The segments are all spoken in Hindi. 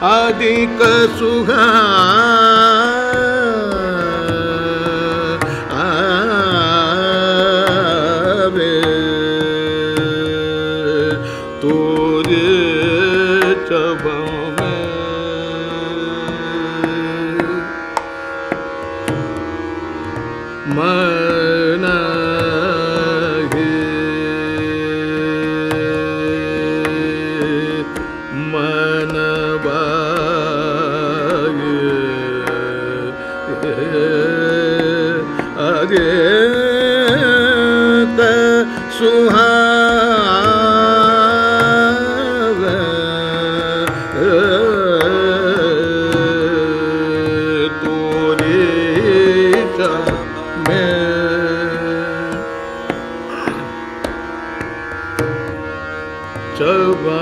अधिक सुहा आवे तुझे जब मन सुहावे तोरे में चबा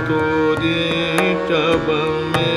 तोरी चब में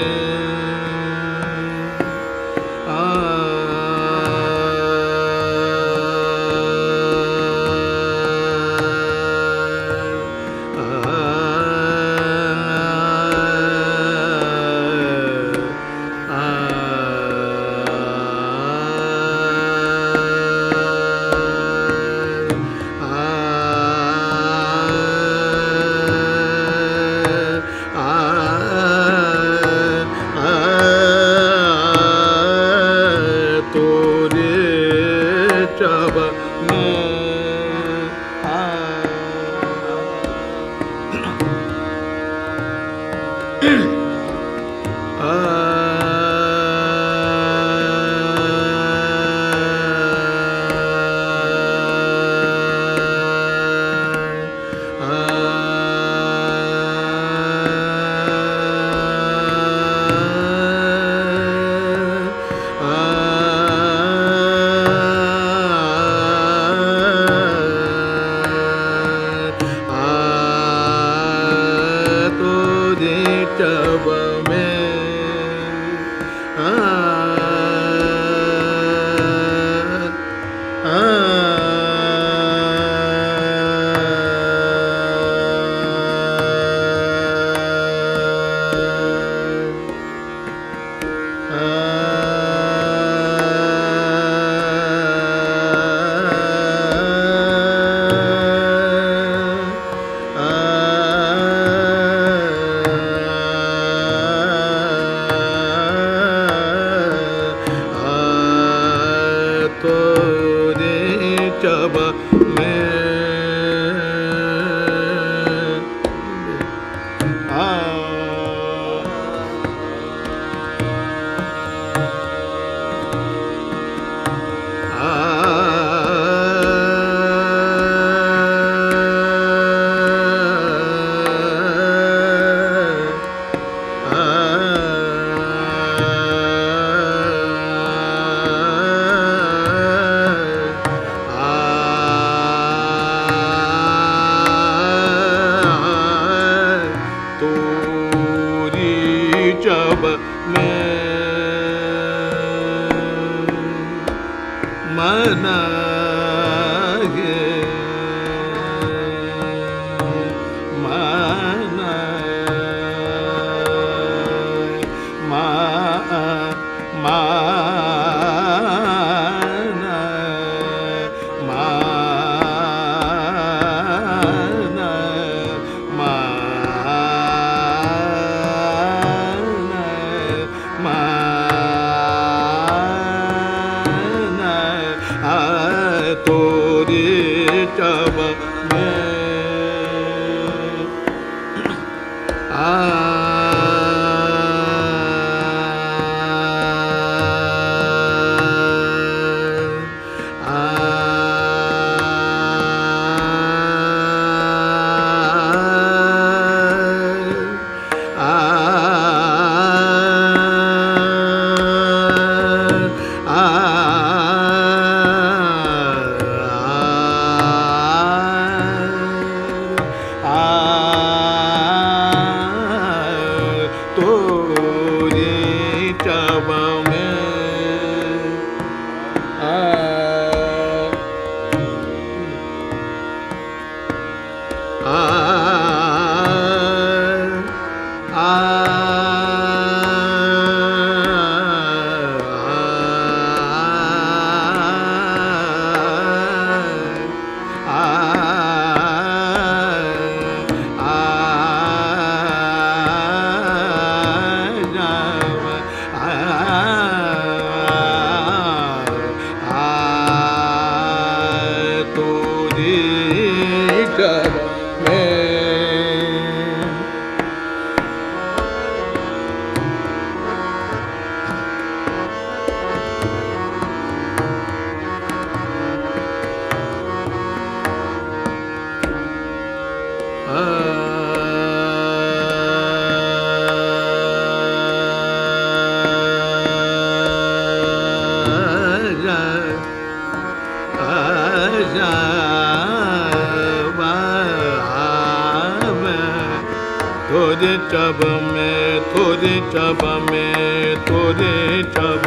थोड़े चब में थोड़े चब में थोड़े चब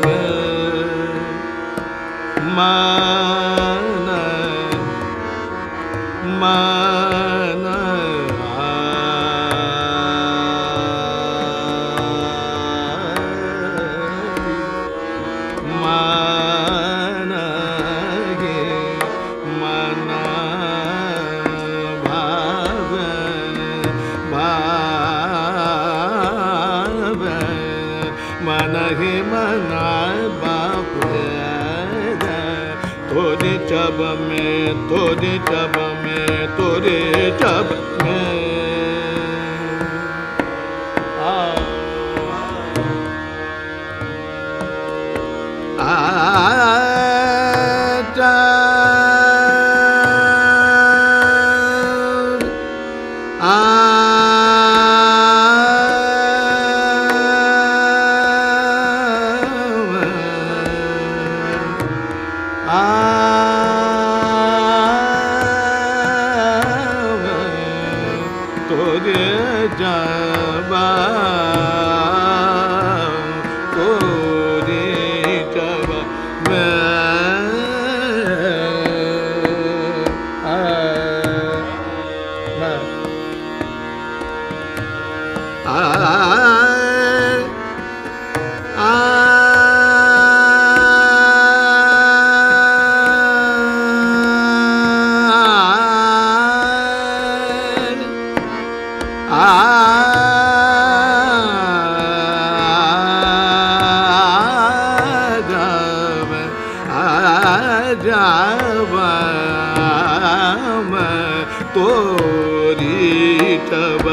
में मान मान मान गे मना मन ही मना बाप तोरे चब में तोरे चब में तोरे चब में तोरे जबा तोरे जब तोरी तब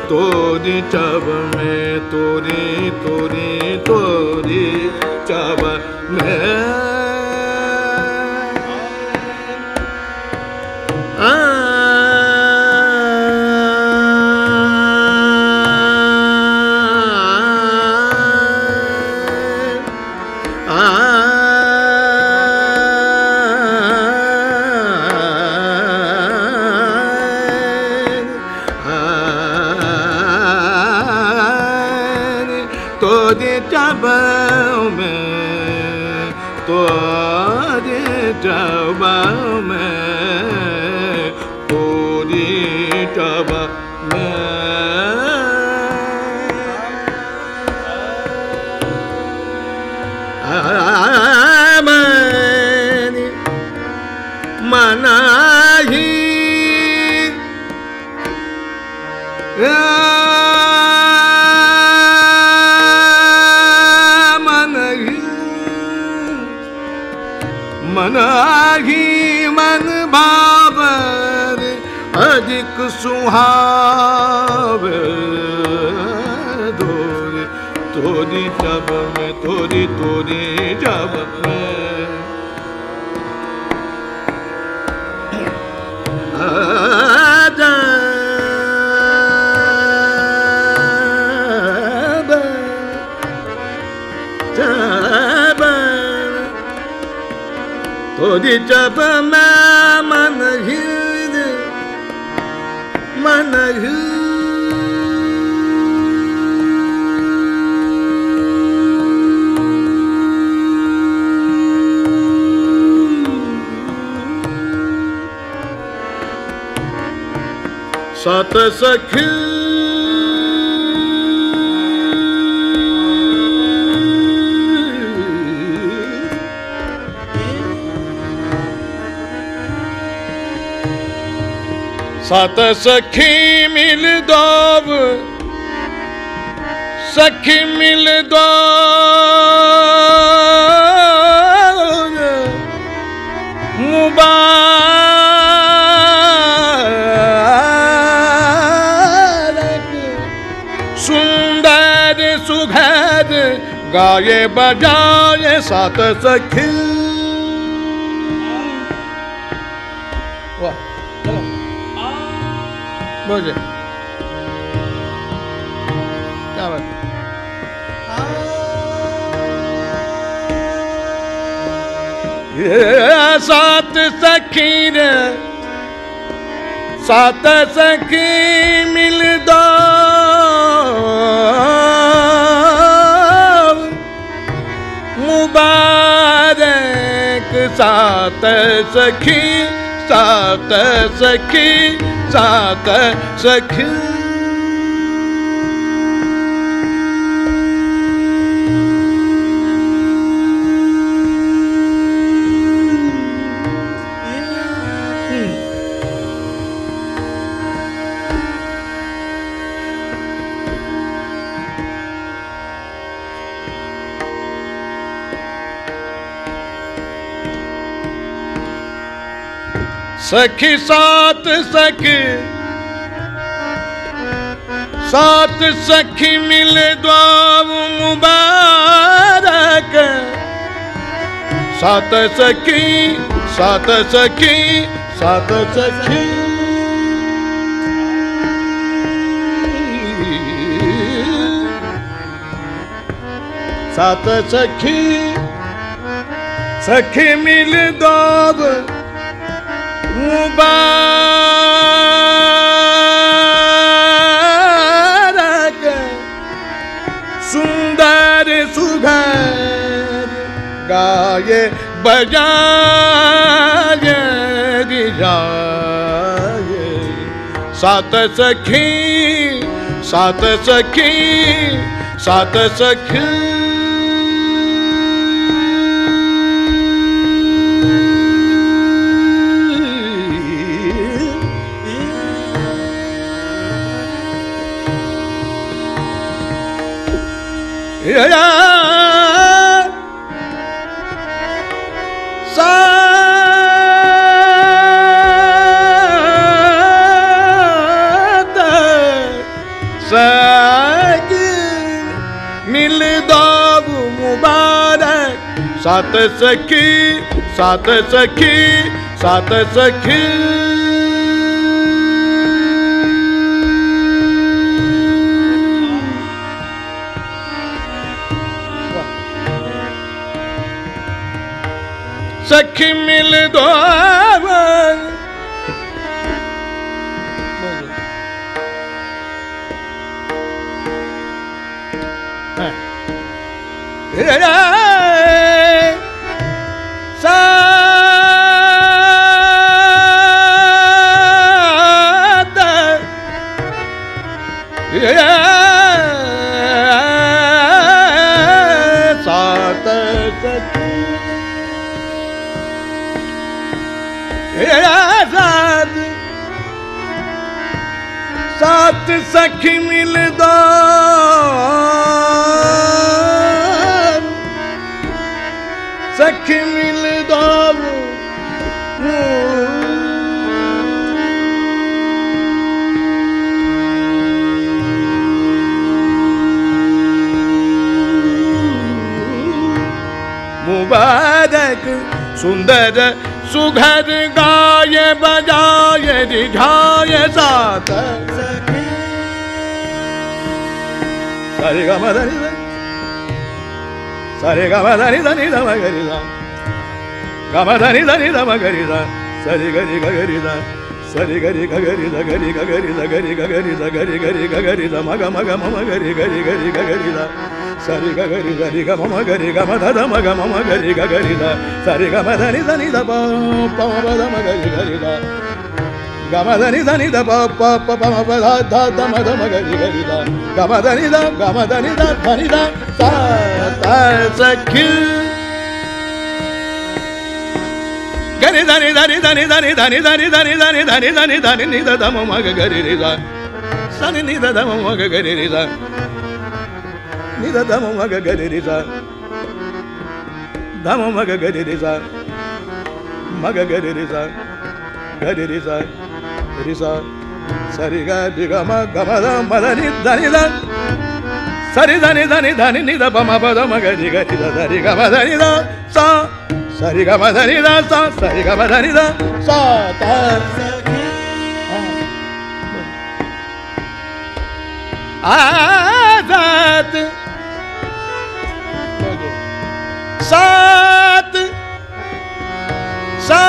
तोरी चब में तोरी तोरी तोरी चब में तोरे जब में तोरे जब में तोरे जब में मनाही मन आही मन भावर अधिक सुहाव तोरी तोरी जब में तोरी तोरी जब में तोरी जब मैं मन हिर मन हिर सात सखी सात सखी मिल दो सखी मिल दो मुबारक सुंदर सुघर गाये बजाये सात सखी। वाह चलो बोझे क्या बात सात सखी रे सात सखी मिल दो मुबारक सात सखी सात सखी सात सखी। सखी सात सखी सात सखी मिल दो मुबारक सात सखी सात सखी सात सखी। सात सखी सखी मिल दो मुबारक सुंदर सुघर गाये बजाये रिझाये सात सखी सात सखी सात सखी। सात सखी मिल दो मुबारक सात सखी सात सखी सात सखी। सखी मिल दो सात सात सखी सात सखी मिल दो सखी मिल दो मुबारक सुंदर सुघर गाये बजाये रिझाये सात सखी। सारे गा मा धा नि धा सारे गा मा धा नि धा gama da ni da ni da ma ga ri da sa ri ga ri ga ga ri da sa ri ga ri ga ga ri da ga ri ga ga ri da ga ri ga ga ri da ga ri ga ri ga ga ri da ma ga ma ga ri ga ri ga ri ga ga ri da sa ri ga ga ri da ri ga ma ga ri ga ma da ma ga ri ga ga ri da sa ri ga ma da ni da pa pa ma da ma ga ri da ga ma da ni da pa pa pa pa ma da da ma da ma ga ri da ga ma da ni da sa ta sakhi gani da ni da ni da ni da ni da ni da ni da ni da ni da ni da ni da ni da da ma ga ga ri da sa ni da da ma ga ga ri da ni da da ma ga ga ri da da ma ga ga ri da ma ga ga ri da ga ri da Risa, sariga diga ma gama da ma da ni da sari da ni da pa ma pa da ma ga diga da ri ga ma da ni da sa sariga ma da ni da sa sariga ma da ni da sa ta azat sat sa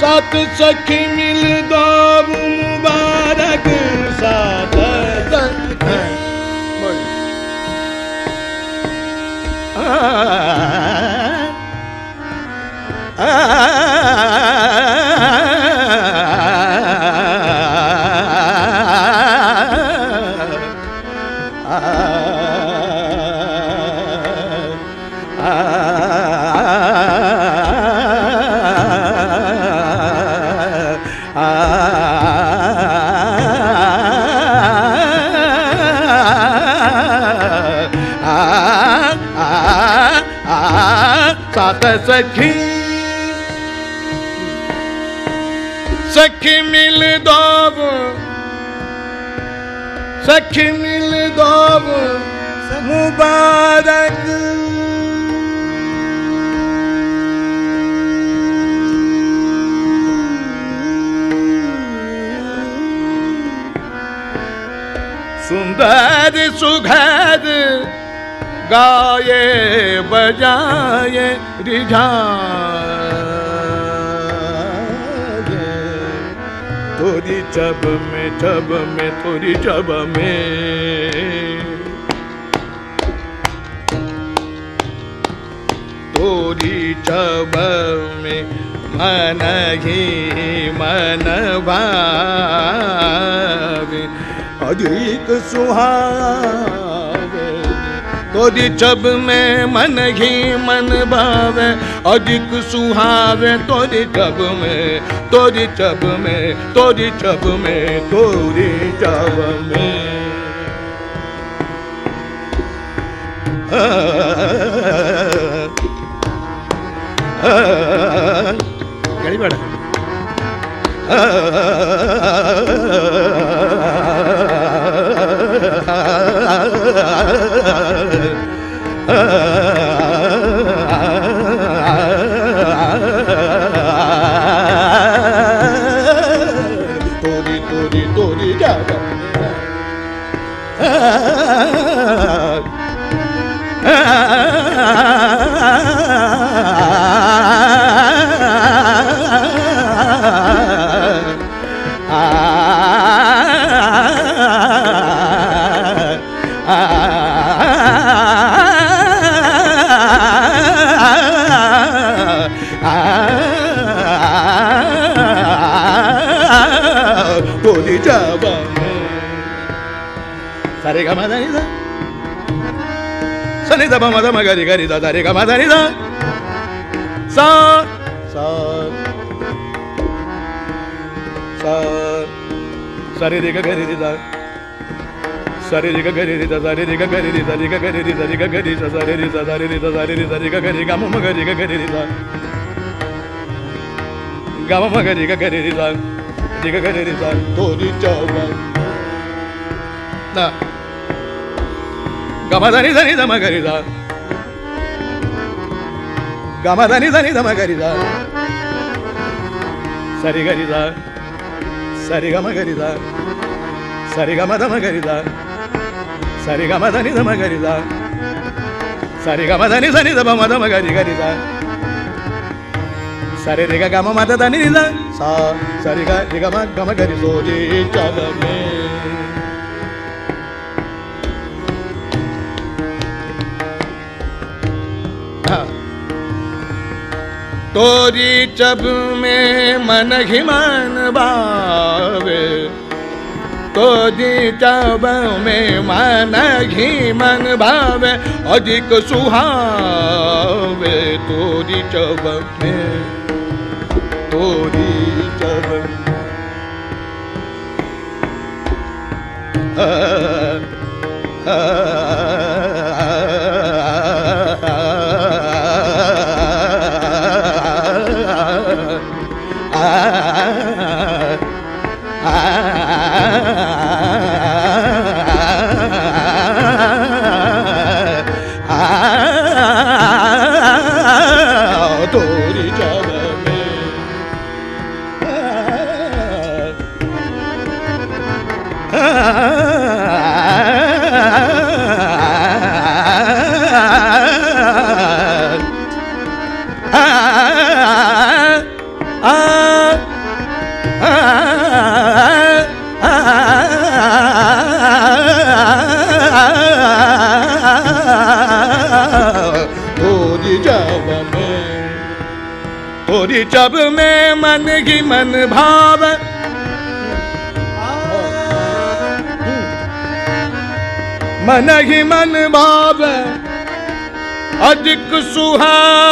सात सखी मिल दो मुबारक साथ सात सखी सखी मिल दो मुबारक सुंदर सुघर गाये बजाये रिझाये थोड़ी चब में थोड़ी चब में थोड़ी चब में मन ही मन भावे अधिक सुहावे तोरी चब में मन ही मन भावे अधिक सुहावे तोरी चब में तोरी चब में तोरी चब में तोरी चब में गाड़ी बड़ा तोरी तोरी तोरी जागा तोरी जागा सारे गा मा दा नि दा सा नि दा पा मा दा मा गा रि दा दा रे गा मा दा नि दा सा सा सा सा रे गा गा रि दा सा रे गा गा रि दा सा रे गा गा रि दा रे गा गा रि दा रे गा गा रि दा सा रे दा सा रे दा सा रे दा रे गा गा रि गा मा गा रि गा गा रि दा गा मा गा रि गा गा रि दा रे गा गा रि दा तोरी जागा ना गा मा दा नि दा मा गा रि दा gama dani dani dama garida sari garida sari gama garida sari gama dama garida sari gama dani dama garida sari gama dani dani dama gari garida sari re ga gama mada dani da sa sari ga re ga gama gari so di chabame तोरी चब में मन ही मन भावे तोरी चब में मन ही मन भावे अधिक सुहावे तोरी चब में तोरी चब तोरी जब में तोरी जब में मन ही मन भाव मन ही मन भाव अधिक सुहाव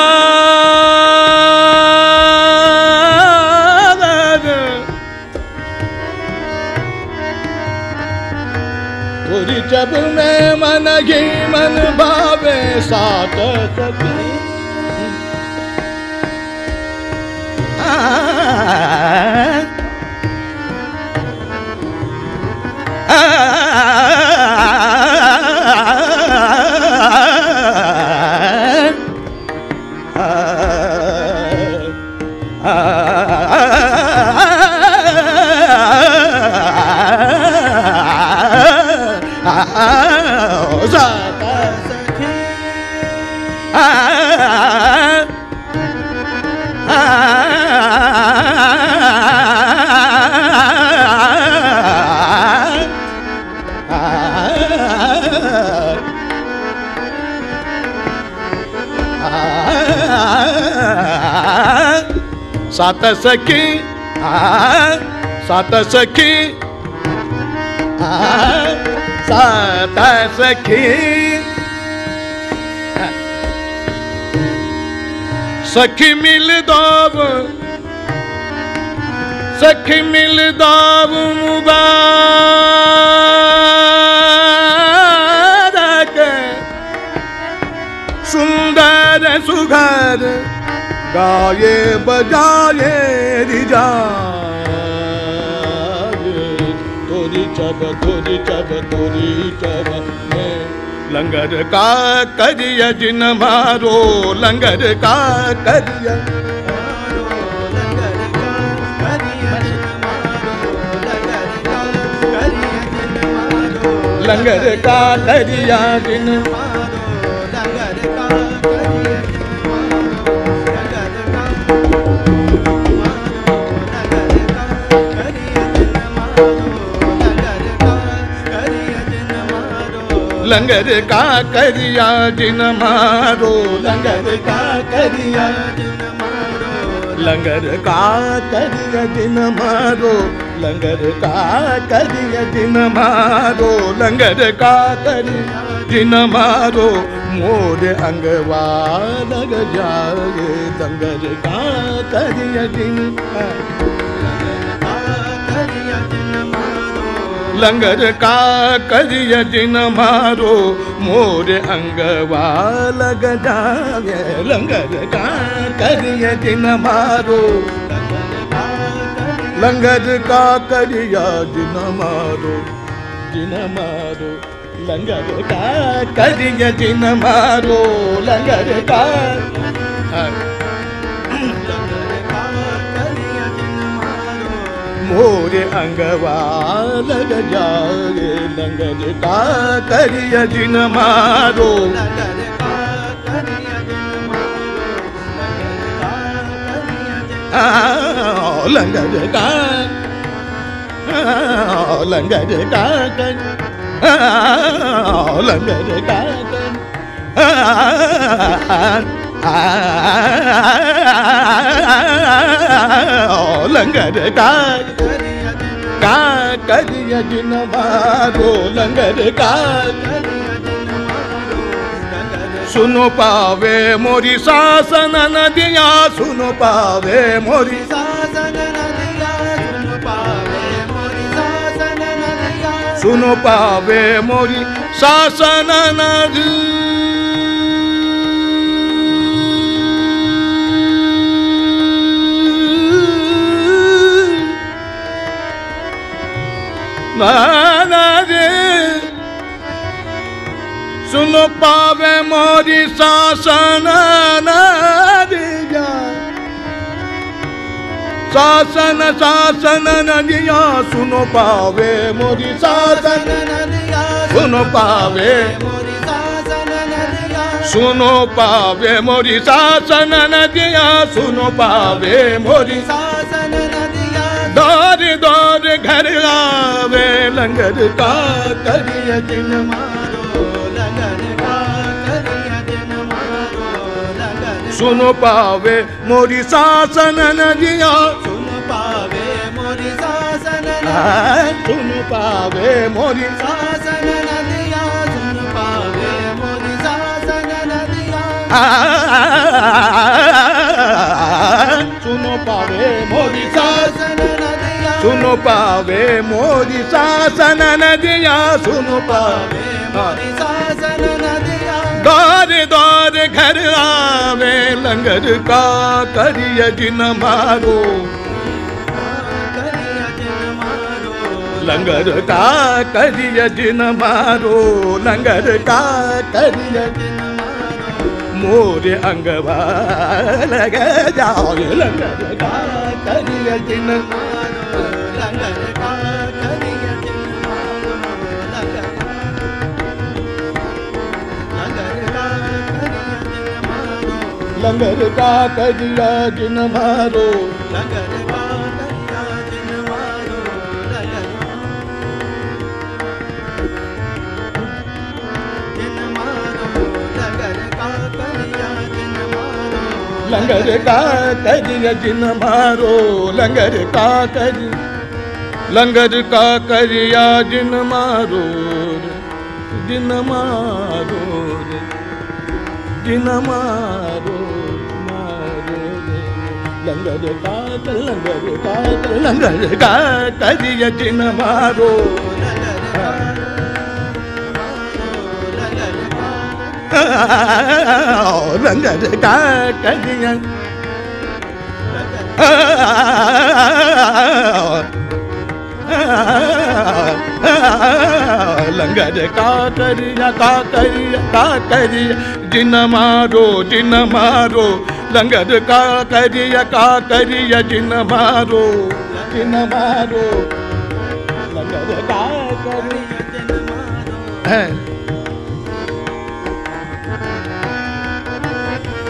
तोरी जब में मन ही मन भावे साथ सखी सात सखी सात सखी सात सखी सखी मिल दाव सखी मिल दाव मुबारक सुंदर सुघर गाये बजाये रिजाये तोरी चब तोरी चब तोरी चब में लंगर का करिया जिन मारो लंगर का करिया लंगर का करिया जिन लंगर का करिया जिन मारो लंगर का करिया जिन मारो लंगर का करिया जिन मारो लंगर का करिया जिन मारो लंगर का करिया जिन मारो मोर अंगवा लग जाए लंगर का करिया जिन लंगर का करिया जिन मारो मोर अंगवा लग जाए लंगर का करिया जिन मारो लंगर का करिया जिन मारो लंगर का करिया जिन मारो लंगर का मोरे अंगवा लग जाए लंगर का करिया जिन मारो लंगर का लंगर का लंगर का लंगर का करिया जिन मारो लंगर का सुनो पावे मोरी सासन नदिया सुनो पावे मोरी सासन नदिया सुनो पावे मोरी सासन नदी सुनो पावे मोरी सासन नदिया सासन सासन नदिया सुनो पावे मोरी सासन नदिया सुनो पावे मोरी सासन नदिया सुनो पावे मोरी सासन नदिया सुनो पावे मोरी सासन नदिया दौर दौर घर आवे लंगर का करिया जिन मारो लंगर का करिया जिन मारो लंगर सुनो पावे मोरी सासन नदिया सुनो पावे मोरी सासन नदिया सुनो पावे मोरी सासन नदिया सुनो पावे मोरी सासन नदिया सुनो पावे मोरी सासन नदिया सुनो पावे मोरी सासन नदिया सुनो पावे मोरी सासन नदिया दौर दौर घर आवे लंगर का करिया जिन मारो लंगर का करिया जिन मारो लंगर का करिया जिन मारो मोरे अंगवा लग जाओ लंगर का करिया जिन मारो लंगर का करिया जिन मारो लंगर का करिया जिन मारो लंगर का करिया जिन मारो लंगर का करिया जिन मारो लंगर का करिया लंगर का करिया जिन मारो जिन मारो जिन मारो मारो लंगर का करिया जिन मारो लंगर का करिया लंगर का करिया जिन मारो लंगर का करिया जिन मारो लंगर का करिया जिन मारो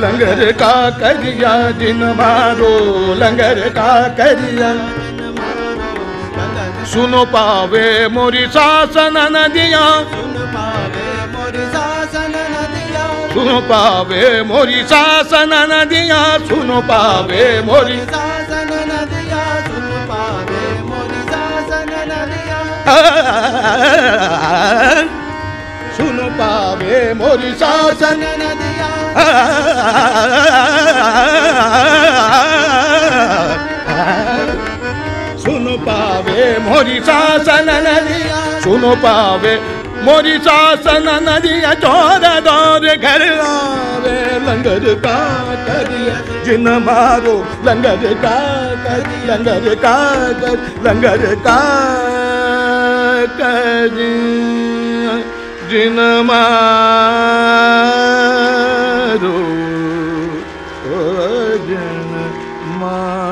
लंगर का करिया जिन मारो लंगर का करिया सुनो पावे मोरी सासन नदिया सुनो पावे मोरी सासन नदिया सुनो पावे मोरी सासन नदिया सुनो पावे मोरी सासन नदिया सुन पावे मोरी सासन नदिया सुन पावे मोरी सासन नदिया सुन पावे मोरी सासन नदिया चोर दौर घर आवे लंगर का करिया जिन मारो लंगर का कर लंगर का कर लंगर का करिया जिन मारो जन मारो